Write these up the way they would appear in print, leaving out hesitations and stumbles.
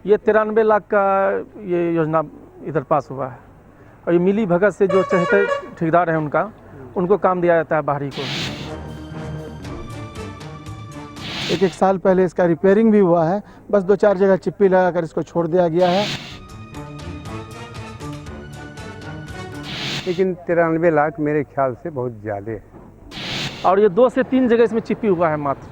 ये 93 लाख का ये योजना इधर पास हुआ है और ये मिली भगत से जो चहेते ठेकेदार हैं उनको काम दिया जाता है बाहरी को। एक साल पहले इसका रिपेयरिंग भी हुआ है, बस 2-4 जगह चिप्पी लगाकर इसको छोड़ दिया गया है। लेकिन 93 लाख मेरे ख्याल से बहुत ज़्यादा है और ये 2 से 3 जगह इसमें चिप्पी हुआ है मात्र,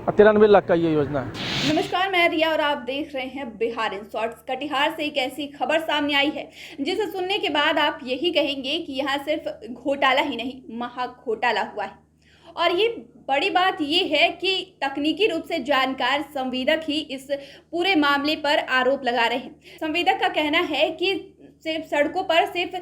और 93 लाख का ये योजना है। नमस्कार, मैं रिया और आप देख रहे हैं बिहार इन शॉर्ट्स। कटिहार से एक ऐसी खबर सामने आई है जिसे सुनने के बाद आप यही कहेंगे कि यहाँ सिर्फ घोटाला ही नहीं, महा घोटाला हुआ है। और ये बड़ी बात ये है कि तकनीकी रूप से जानकार संवेदक ही इस पूरे मामले पर आरोप लगा रहे हैं। संवेदक का कहना है कि सिर्फ सड़कों पर सिर्फ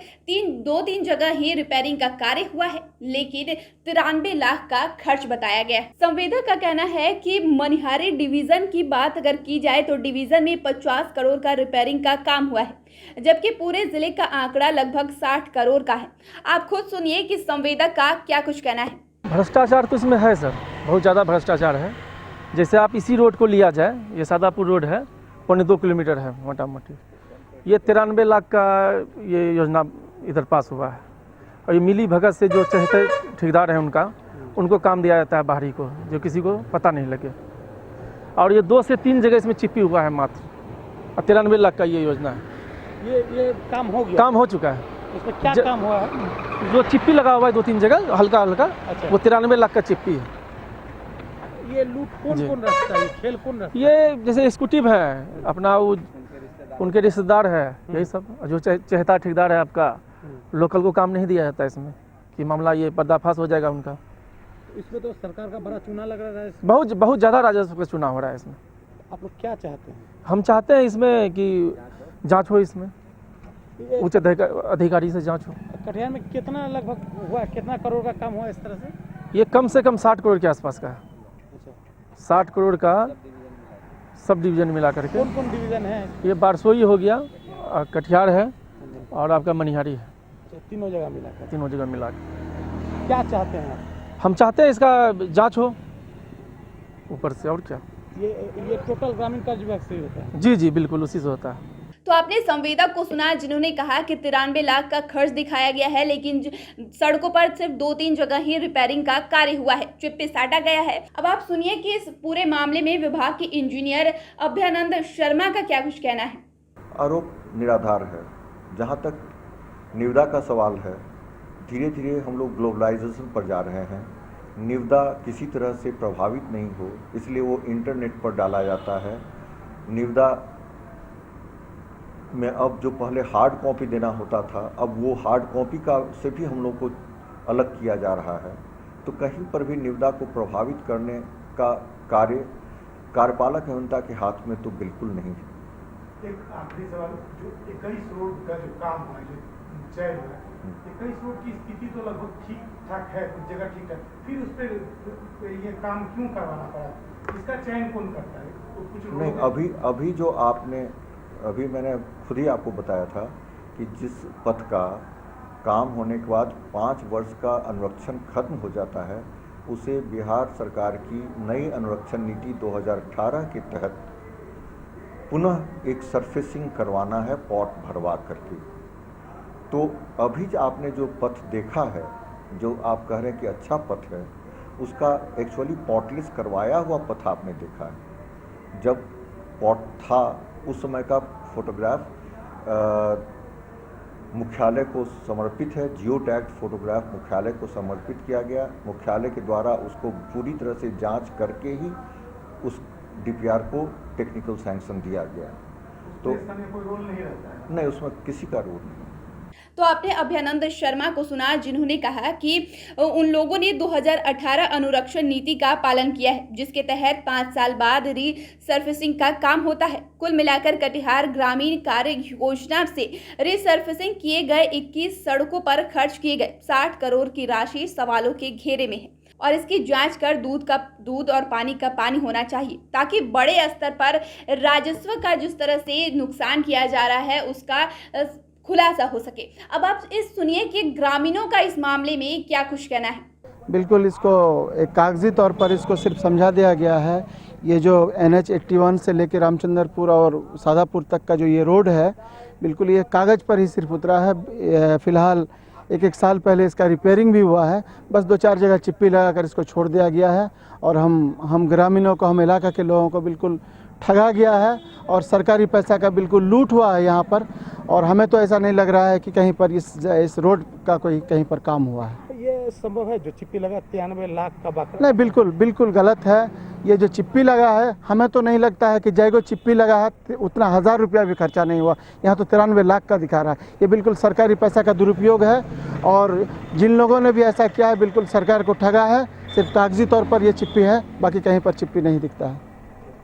2-3 जगह ही रिपेयरिंग का कार्य हुआ है, लेकिन 93 लाख का खर्च बताया गया है। संवेदक का कहना है कि मनिहारी डिवीजन की बात अगर की जाए तो डिवीजन में 50 करोड़ का रिपेयरिंग का काम हुआ है, जबकि पूरे जिले का आंकड़ा लगभग 60 करोड़ का है। आप खुद सुनिए कि संवेदक का क्या कुछ कहना है। भ्रष्टाचार तो इसमें है सर, बहुत ज़्यादा भ्रष्टाचार है। जैसे आप इसी रोड को लिया जाए, ये सादापुर रोड है, 2.25 किलोमीटर है मोटा मोटी। ये 93 लाख का ये योजना इधर पास हुआ है और ये मिली भगत से जो चहेते ठेकेदार हैं उनको काम दिया जाता है बाहरी को, जो किसी को पता नहीं लगे। और ये 2 से 3 जगह इसमें चिप्पी हुआ है मात्र, और 93 लाख का ये योजना है। ये काम हो गया? काम हो चुका है। इसमें क्या काम हुआ है? जो चिप्पी लगा हुआ है 2-3 जगह हल्का हल्का, अच्छा। वो 93 लाख का चिप्पी है। ये लूट कौन रखता है, खेल कौन रखता है? ये जैसे एक्सिक्यूटिव है अपना, वो उनके रिश्तेदार है, यही सब। जो चहेता ठेकेदार है आपका, लोकल को काम नहीं दिया जाता इसमें कि मामला ये पर्दाफाश हो जाएगा उनका। इसमें तो सरकार का बड़ा चुनाव लग रहा है। बहुत ज़्यादा राजस्व का चुनाव हो रहा है इसमें। आप लोग क्या चाहते हैं? हम चाहते हैं इसमें कि जांच हो, इसमें उच्च अधिकारी से जांच हो। कटिहार में कितना लगभग हुआ, कितना करोड़ का काम हुआ इस तरह से? ये कम से कम 60 करोड़ के आसपास का है। 60 करोड़ का सब डिवीज़न मिला करके। कौन कौन डिवीज़न है? ये बारसोई हो गया, कटिहार है और आपका मनिहारी है। तीनों जगह मिला कर? तीनों जगह मिला के। क्या चाहते हैं आप? हम चाहते हैं इसका जांच हो ऊपर से, और क्या। ये टोटल ग्रामीण कार्य विभाग से होता है? जी बिल्कुल, उसी से होता है। तो आपने संवेदक को सुना जिन्होंने कहा कि 93 लाख का खर्च दिखाया गया है, लेकिन सड़कों पर सिर्फ 2-3 जगह ही रिपेयरिंग का कार्य हुआ है, चिप्पी साटा गया है। अब आप सुनिए कि इस पूरे मामले में विभाग के इंजीनियर अभ्यानंद शर्मा का क्या कुछ कहना है। आरोप निराधार है। जहां तक निविदा का सवाल है, धीरे धीरे हम लोग ग्लोबलाइजेशन पर जा रहे हैं। निविदा किसी तरह से प्रभावित नहीं हो, इसलिए वो इंटरनेट पर डाला जाता है। निविदा में अब जो पहले हार्ड कॉपी देना होता था, अब वो हार्ड कॉपी का से भी हम लोग को अलग किया जा रहा है। तो कहीं पर भी निविदा को प्रभावित करने का कार्य कार्यपालक अभियंता के हाथ में तो बिल्कुल नहीं है। एक आखिरी सवाल, जो 21 रोड का जो काम हुआ है, जो चयन हुआ है, 21 रोड की स्थिति तो लगभग ठीक ठाक है, कुछ जगह ठीक है, फिर उस पर ये काम क्यों करवाना पड़ा? इसका चयन कौन करता है? तो कुछ नहीं, अभी जो आपने अभी मैंने खुद ही आपको बताया था कि जिस पथ का काम होने के बाद 5 वर्ष का अनुरक्षण खत्म हो जाता है, उसे बिहार सरकार की नई अनुरक्षण नीति 2018 के तहत पुनः एक सरफेसिंग करवाना है, पॉट भरवा करके। तो अभी आपने जो पथ देखा है, जो आप कह रहे हैं कि अच्छा पथ है, उसका एक्चुअली पॉटलेस करवाया हुआ पथ आपने देखा है। जब पॉट था उस समय का फोटोग्राफ मुख्यालय को समर्पित है। जियो टैग फोटोग्राफ मुख्यालय को समर्पित किया गया। मुख्यालय के द्वारा उसको पूरी तरह से जांच करके ही उस डीपीआर को टेक्निकल सैंक्शन दिया गया। तो कोई रोल नहीं रहता है? नहीं, उसमें किसी का रोल नहीं। तो आपने अभ्यानंद शर्मा को सुना जिन्होंने कहा कि उन लोगों ने 2018 अनुरक्षण नीति का पालन किया है, जिसके तहत 5 साल बाद रीसर्फेसिंग का काम होता है। कुल मिलाकर कटिहार ग्रामीण कार्य योजना से रीसर्फेसिंग किए गए 21 सड़कों पर खर्च किए गए 60 करोड़ की राशि सवालों के घेरे में है और इसकी जांच कर दूध और पानी का पानी होना चाहिए, ताकि बड़े स्तर पर राजस्व का जिस तरह से नुकसान किया जा रहा है उसका खुलासा हो सके। अब आप इस सुनिए कि ग्रामीणों का इस मामले में क्या कुछ कहना है। बिल्कुल, इसको एक कागजी तौर पर इसको सिर्फ समझा दिया गया है ये जो NH 81 से लेकर रामचंद्रपुर और सादापुर तक का जो ये रोड है, बिल्कुल ये कागज़ पर ही सिर्फ उतरा है। फ़िलहाल एक साल पहले इसका रिपेयरिंग भी हुआ है, बस 2-4 जगह चिप्पी लगाकर इसको छोड़ दिया गया है और हम ग्रामीणों को, हम इलाका के लोगों को बिल्कुल ठगा गया है और सरकारी पैसा का बिल्कुल लूट हुआ है यहाँ पर। और हमें तो ऐसा नहीं लग रहा है कि कहीं पर इस रोड का कोई कहीं पर काम हुआ है। ये संभव है जो चिप्पी लगा 93 लाख का बाकरा? नहीं, बिल्कुल गलत है। ये जो चिप्पी लगा है, हमें तो नहीं लगता है कि जैगो चिप्पी लगा है उतना 1000 रुपया भी खर्चा नहीं हुआ। यहाँ तो 93 लाख का दिखा रहा है। ये बिल्कुल सरकारी पैसा का दुरुपयोग है और जिन लोगों ने भी ऐसा किया है बिल्कुल सरकार को ठगा है। सिर्फ कागजी तौर पर ये चिप्पी है, बाकी कहीं पर चिप्पी नहीं दिखता है।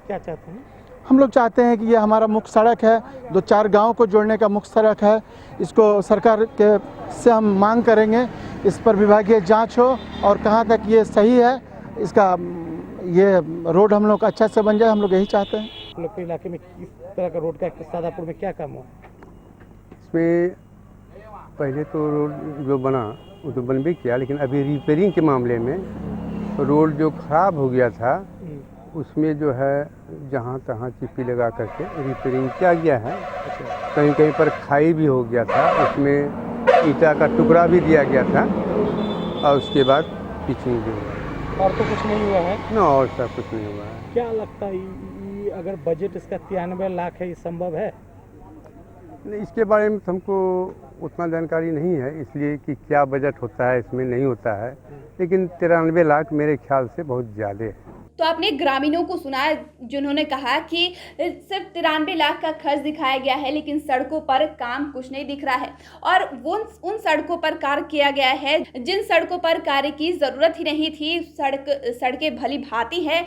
क्या चाहते हैं? हम लोग चाहते हैं कि ये हमारा मुख्य सड़क है, 2-4 गाँव को जोड़ने का मुख्य सड़क है। इसको सरकार के से हम मांग करेंगे इस पर विभागीय जांच हो और कहाँ तक ये सही है, इसका ये रोड हम लोग अच्छा से बन जाए, हम लोग यही चाहते हैं। हम लोग के इलाके में किस तरह का रोड का, सादापुर में क्या काम हुआ? इसमें पहले तो रोड जो बना वो तो बन भी किया, लेकिन अभी रिपेयरिंग के मामले में रोड जो ख़राब हो गया था उसमें जो है जहाँ तहाँ चिप्पी लगा करके रिपेयरिंग किया गया है। कहीं कहीं पर खाई भी हो गया था, उसमें ईंटा का टुकड़ा भी दिया गया था और उसके बाद पिचिंग भी हुआ। और तो कुछ नहीं हुआ है ना, और सब कुछ नहीं हुआ है। क्या लगता है ये अगर बजट इसका 93 लाख है, ये संभव है? नहीं, इसके बारे में हमको उतना जानकारी नहीं है, इसलिए कि क्या बजट होता है इसमें नहीं होता है, लेकिन 93 लाख मेरे ख्याल से बहुत ज़्यादा है। तो आपने ग्रामीणों को सुना जिन्होंने कहा कि सिर्फ 93 लाख का खर्च दिखाया गया है, लेकिन सड़कों पर काम कुछ नहीं दिख रहा है। और वो उन सड़कों पर कार्य किया गया है जिन सड़कों पर कार्य की ज़रूरत ही नहीं थी। सड़कें भली भांति है,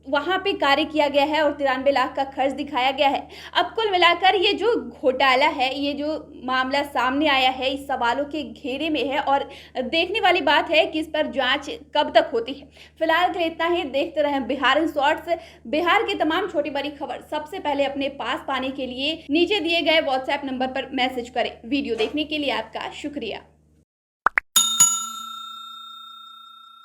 वहाँ पे कार्य किया गया है और 93 लाख का खर्च दिखाया गया है। अब कुल मिलाकर ये जो घोटाला है, ये जो मामला सामने आया है, इस सवालों के घेरे में है और देखने वाली बात है कि इस पर जांच कब तक होती है। फिलहाल के लिए इतना ही। देखते रहें बिहार इन शॉर्ट्स। बिहार की तमाम छोटी बड़ी खबर सबसे पहले अपने पास पाने के लिए नीचे दिए गए व्हाट्सएप नंबर पर मैसेज करें। वीडियो देखने के लिए आपका शुक्रिया।